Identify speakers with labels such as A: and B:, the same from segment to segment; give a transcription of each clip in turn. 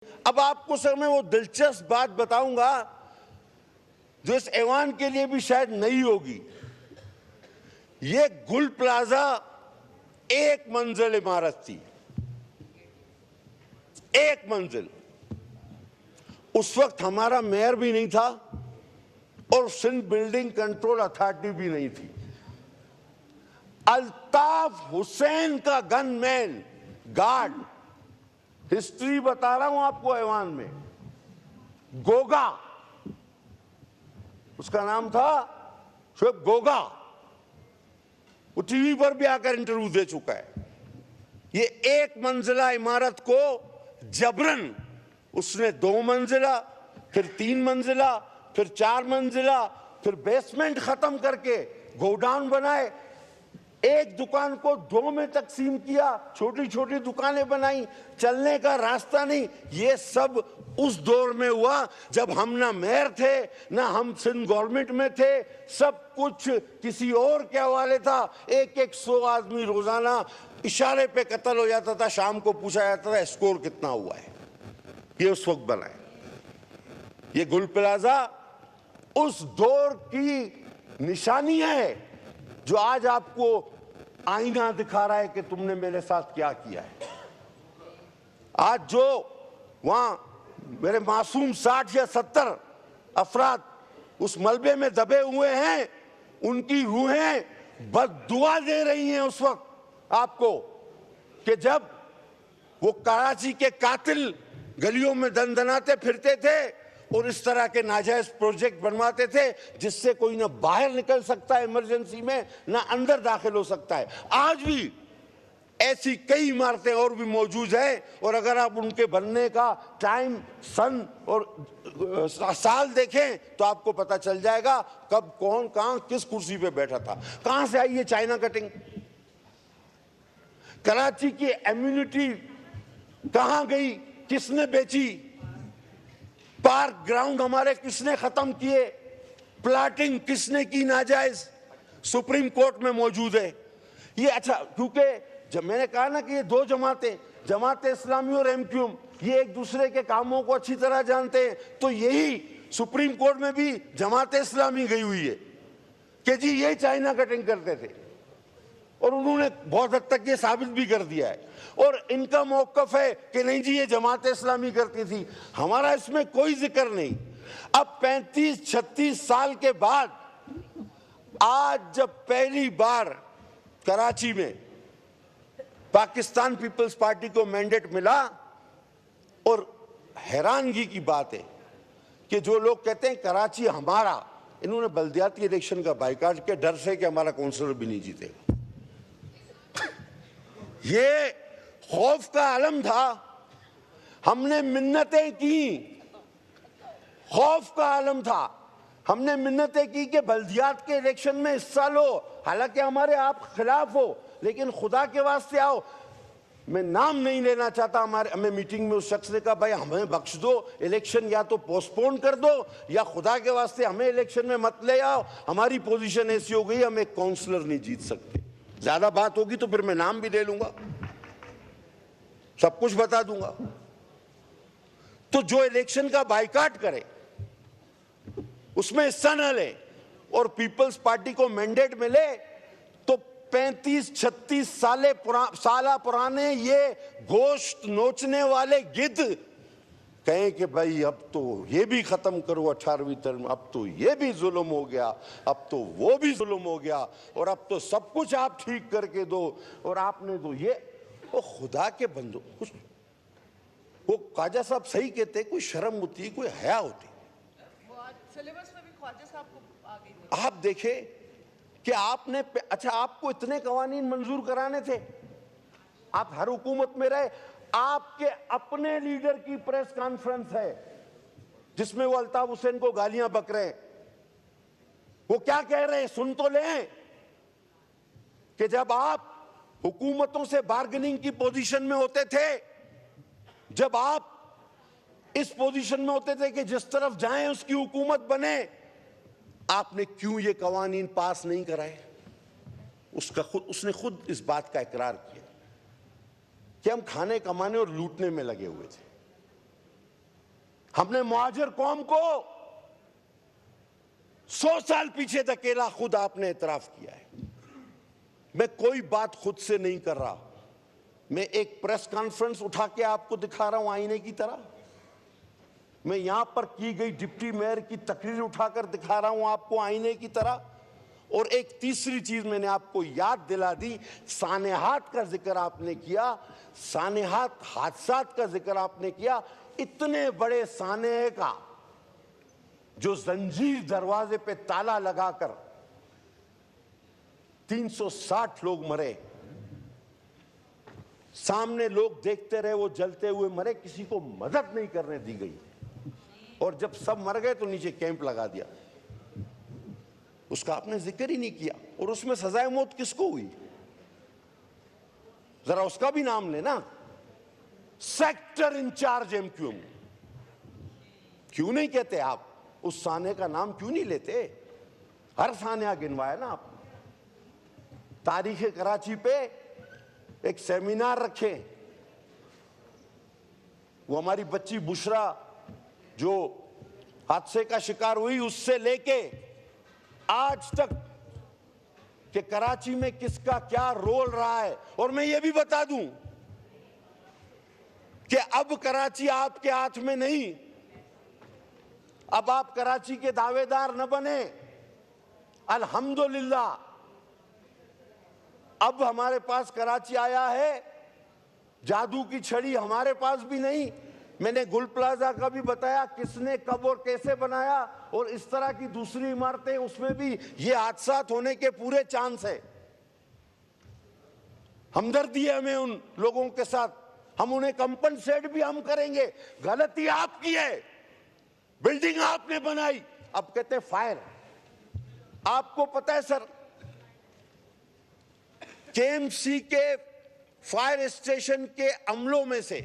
A: अब आपको सर मैं वो दिलचस्प बात बताऊंगा जो इस ऐवान के लिए भी शायद नई होगी। ये गुल प्लाजा एक मंजिल इमारत थी, एक मंजिल। उस वक्त हमारा मेयर भी नहीं था और सिंध बिल्डिंग कंट्रोल अथॉरिटी भी नहीं थी। अल्ताफ हुसैन का गनमैन गार्ड, हिस्ट्री बता रहा हूं आपको ऐवान में, गोगा, उसका नाम था शुएब गोगा। वो टीवी पर भी आकर इंटरव्यू दे चुका है। ये एक मंजिला इमारत को जबरन उसने 2 मंजिला, फिर 3 मंजिला, फिर 4 मंजिला, फिर बेसमेंट खत्म करके गोडाउन बनाए। एक दुकान को 2 में तकसीम किया, छोटी छोटी दुकानें बनाई, चलने का रास्ता नहीं। ये सब उस दौर में हुआ जब हम ना मेयर थे ना हम सिंध गवर्नमेंट में थे। सब कुछ किसी और के हवाले था। एक 100 आदमी रोजाना इशारे पे कत्ल हो जाता था। शाम को पूछा जाता था स्कोर कितना हुआ है। ये उस वक्त बना है। ये गुल प्लाजा उस दौर की निशानी है जो आज आपको आईना दिखा रहा है कि तुमने मेरे साथ क्या किया है। आज जो वहां मेरे मासूम 60 या 70 अफराद उस मलबे में दबे हुए हैं, उनकी रूहें बद्दुआ दे रही हैं उस वक्त आपको कि जब वो कराची के कातिल गलियों में दंदनाते फिरते थे और इस तरह के नाजायज प्रोजेक्ट बनवाते थे जिससे कोई ना बाहर निकल सकता है इमरजेंसी में, ना अंदर दाखिल हो सकता है। आज भी ऐसी कई इमारतें और भी मौजूद हैं और अगर आप उनके बनने का टाइम, सन और साल देखें तो आपको पता चल जाएगा कब कौन कहां किस कुर्सी पे बैठा था। कहां से आई ये चाइना कटिंग? कराची की इम्यूनिटी कहां गई? किसने बेची? पार्क ग्राउंड हमारे किसने खत्म किए? प्लाटिंग किसने की नाजायज? सुप्रीम कोर्ट में मौजूद है ये। अच्छा, क्योंकि जब मैंने कहा ना कि ये 2 जमातें, जमात इस्लामी और एमक्यूएम, ये एक दूसरे के कामों को अच्छी तरह जानते हैं, तो यही सुप्रीम कोर्ट में भी जमात इस्लामी गई हुई है कि जी ये चाइना कटिंग करते थे और उन्होंने बहुत हद तक ये साबित भी कर दिया है। और इनका मौकफ है कि नहीं जी ये जमात इस्लामी करती थी। हमारा इसमें कोई जिक्र नहीं। अब 35-36 साल के बाद आज जब पहली बार कराची में पाकिस्तान पीपल्स पार्टी को मैंडेट मिला, और हैरानगी की बात है कि जो लोग कहते हैं कराची हमारा, इन्होंने बल्दियाती इलेक्शन का बाइकाट किया डर से कि हमारा काउंसलर भी नहीं जीतेगा। ये खौफ का आलम था। हमने मिन्नतें की, खौफ का आलम था। हमने मिन्नतें की कि बल्दियात के इलेक्शन में हिस्सा लो, हालांकि हमारे आप खिलाफ हो, लेकिन खुदा के वास्ते आओ। मैं नाम नहीं लेना चाहता। हमें मीटिंग में उस शख्स ने कहा भाई हमें बख्श दो, इलेक्शन या तो पोस्टपोन कर दो या खुदा के वास्ते हमें इलेक्शन में मत ले आओ। हमारी पोजीशन ऐसी हो गई, हम एक काउंसलर नहीं जीत सकते। ज्यादा बात होगी तो फिर मैं नाम भी ले लूंगा, सब कुछ बता दूंगा। तो जो इलेक्शन का बाइकाट करे उसमें हिस्सा न ले और पीपल्स पार्टी को मैंडेट मिले तो 35-36 साल पुराने ये गोश्त नोचने वाले गिद्ध कहें कि भाई अब तो ये भी खत्म करो 18वीं टर्म, अब तो ये भी जुल्म हो गया, अब तो वो भी जुल्म हो गया, और अब तो सब कुछ आप ठीक करके दो और आपने दो ये। वो खुदा के बंदो, कुछ वो ख्वाजा साहब सही कहते, कोई शर्म होती, कोई हया होती।
B: सिलेबस में भी ख्वाजा साहब को आ गई।
A: आप देखे कि आपने, अच्छा आपको इतने कवानीन मंजूर कराने थे, आप हर हुकूमत में रहे। आपके अपने लीडर की प्रेस कॉन्फ्रेंस है जिसमें वो अल्ताफ हुसैन को गालियां बक रहे हैं। वो क्या कह रहे हैं सुन तो लें कि जब आप हुकूमतों से बार्गेनिंग की पोजीशन में होते थे, जब आप इस पोजीशन में होते थे कि जिस तरफ जाएं उसकी हुकूमत बने, आपने क्यों ये कवानीन पास नहीं कराए? उसने खुद इस बात का इकरार किया कि हम खाने कमाने और लूटने में लगे हुए थे। हमने मुहाजिर कौम को 100 साल पीछे धकेला, खुद आपने एतराफ किया है। मैं कोई बात खुद से नहीं कर रहा, मैं एक प्रेस कॉन्फ्रेंस उठा के आपको दिखा रहा हूं आईने की तरह। मैं यहां पर की गई डिप्टी मेयर की तकरीर उठाकर दिखा रहा हूं आपको आईने की तरह। और एक तीसरी चीज मैंने आपको याद दिला दी, सानेहात का जिक्र आपने किया, सानेहात हादसात का जिक्र आपने किया। इतने बड़े सानेह का जो जंजीर दरवाजे पे ताला लगाकर 360 लोग मरे, सामने लोग देखते रहे वो जलते हुए मरे, किसी को मदद नहीं करने दी गई। और जब सब मर गए तो नीचे कैंप लगा दिया, उसका आपने जिक्र ही नहीं किया। और उसमें सजाए मौत किसको हुई, जरा उसका भी नाम लेना। सेक्टर इंचार्ज एमक्यूएम, क्यों नहीं कहते आप? उस साने का नाम क्यों नहीं लेते? हर सानिया गिनवाया ना आप। तारीख कराची पे एक सेमिनार रखे, वो हमारी बच्ची बुशरा जो हादसे का शिकार हुई, उससे लेके आज तक कि कराची में किसका क्या रोल रहा है। और मैं ये भी बता दूं कि अब कराची आपके हाथ में नहीं, अब आप कराची के दावेदार न बने। अल्हम्दुलिल्लाह अब हमारे पास कराची आया है, जादू की छड़ी हमारे पास भी नहीं। मैंने गुल प्लाजा का भी बताया किसने कब और कैसे बनाया, और इस तरह की दूसरी इमारतें, उसमें भी ये हादसात होने के पूरे चांस है। हमदर्दी है हमें उन लोगों के साथ, हम उन्हें कंपनसेट भी हम करेंगे। गलती आपकी है, बिल्डिंग आपने बनाई, अब कहते फायर। आपको पता है सर, केएमसी के फायर स्टेशन के अमलों में से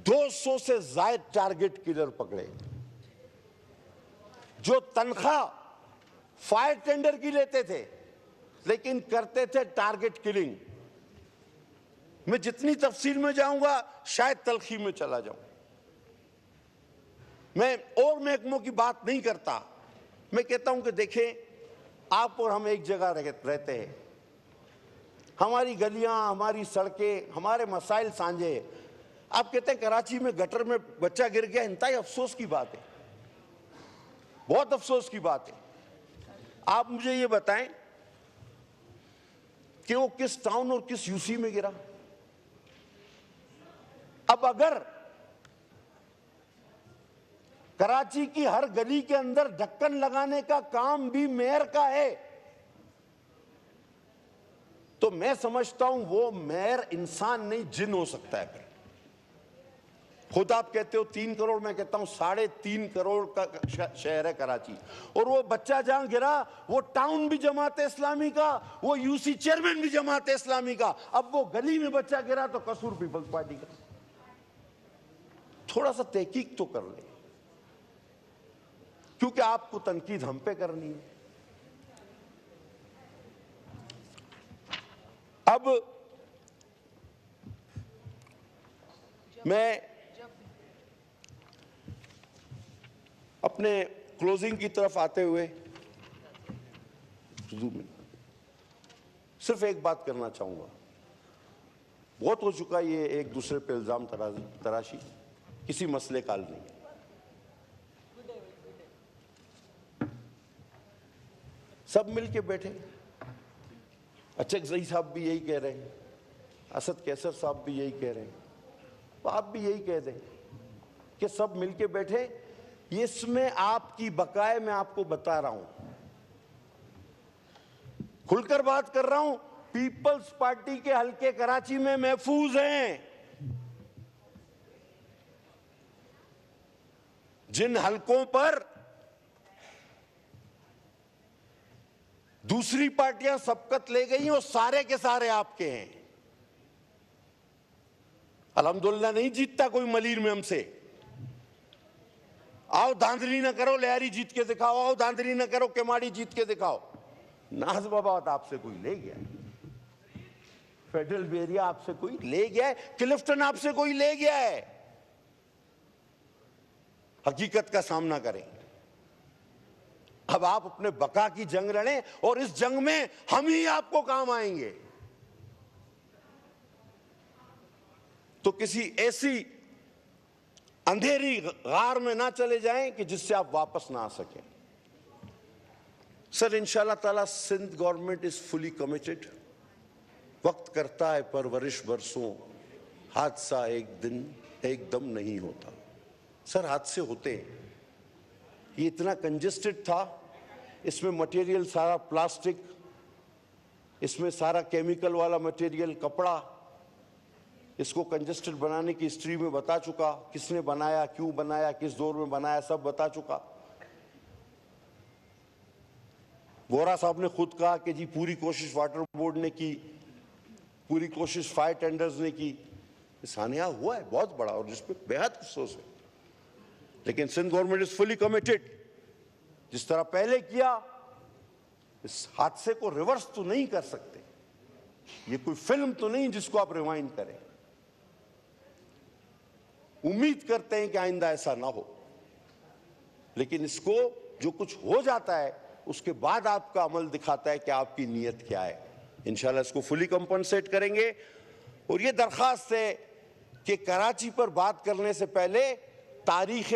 A: 200 से ज्यादा टारगेट किलर पकड़े, जो तनख्वाह फायर टेंडर की लेते थे लेकिन करते थे टारगेट किलिंग। मैं जितनी तफसील में जाऊंगा शायद तलखी में चला जाऊं। मैं और महकमों की बात नहीं करता, मैं कहता हूं कि देखें, आप और हम एक जगह रहते हैं, हमारी गलियां, हमारी सड़कें, हमारे मसाइल साझे हैं। आप कहते हैं कराची में गटर में बच्चा गिर गया, इंतहाई अफसोस की बात है, बहुत अफसोस की बात है। आप मुझे ये बताएं कि वो किस टाउन और किस यूसी में गिरा। अब अगर कराची की हर गली के अंदर ढक्कन लगाने का काम भी मेयर का है, तो मैं समझता हूं वो मेयर इंसान नहीं जिन हो सकता है। खुद आप कहते हो 3 करोड़, मैं कहता हूं 3.5 करोड़ का शहर है कराची, और वो बच्चा जहां गिरा वो टाउन भी जमात इस्लामी का, वो यूसी चेयरमैन भी जमात इस्लामी का। अब वो गली में बच्चा गिरा तो कसूर पीपल्स पार्टी का। थोड़ा सा तहकीक तो कर ले, क्योंकि आपको तनकीद हम पे करनी है। अब मैं अपने क्लोजिंग की तरफ आते हुए सिर्फ एक बात करना चाहूंगा। बहुत हो चुका ये एक दूसरे पे इल्जाम तराशी, किसी मसले का हल नहीं। सब मिलके बैठे, अचकजई साहब भी यही कह रहे हैं, असद कैसर साहब भी यही कह रहे हैं, तो आप भी यही कह दें कि सब मिलके बैठे। इसमें आपकी बकाए मैं आपको बता रहा हूं, खुलकर बात कर रहा हूं, पीपल्स पार्टी के हलके कराची में महफूज हैं। जिन हलकों पर दूसरी पार्टियां सबकत ले गई वो सारे के सारे आपके हैं। अल्हम्दुलिल्लाह नहीं जीतता कोई मलीर में हमसे। आओ धांधली ना करो, लहरी जीत के दिखाओ, आओ धांधली ना करो, केमाड़ी जीत के दिखाओ। नाजबाबाद आपसे कोई ले गया, फेडरल एरिया आपसे कोई ले गया है, क्लिफ्टन आपसे कोई ले गया है। हकीकत का सामना करें। अब आप अपने बका की जंग लड़ें और इस जंग में हम ही आपको काम आएंगे। तो किसी ऐसी अंधेरी गार में ना चले जाएं कि जिससे आप वापस ना आ सकें। सर, इंशाल्लाह ताला Sindh government is fully committed. वक्त करता है परवरिश बरसों, हादसा एक दिन एकदम नहीं होता। सर, हादसे होते हैं। ये इतना कंजेस्टेड था, इसमें मटेरियल सारा प्लास्टिक, इसमें सारा केमिकल वाला मटेरियल, कपड़ा। इसको कंजेस्टेड बनाने की हिस्ट्री में बता चुका, किसने बनाया, क्यों बनाया, किस दौर में बनाया, सब बता चुका। वोरा साहब ने खुद कहा कि जी पूरी कोशिश वाटर बोर्ड ने की, पूरी कोशिश फायर टेंडर्स ने की। सानिया हुआ है बहुत बड़ा और जिसपे बेहद अफसोस है। लेकिन Sindh government is fully committed. जिस तरह पहले किया, इस हादसे को रिवर्स तो नहीं कर सकते। ये कोई फिल्म तो नहीं जिसको आप रिवाइंड करें। उम्मीद करते हैं कि आइंदा ऐसा ना हो, लेकिन इसको जो कुछ हो जाता है उसके बाद आपका अमल दिखाता है कि आपकी नीयत क्या है। इंशाल्लाह इसको फुली कंपनसेट करेंगे। और ये दरखास्त है कि कराची पर बात करने से पहले तारीख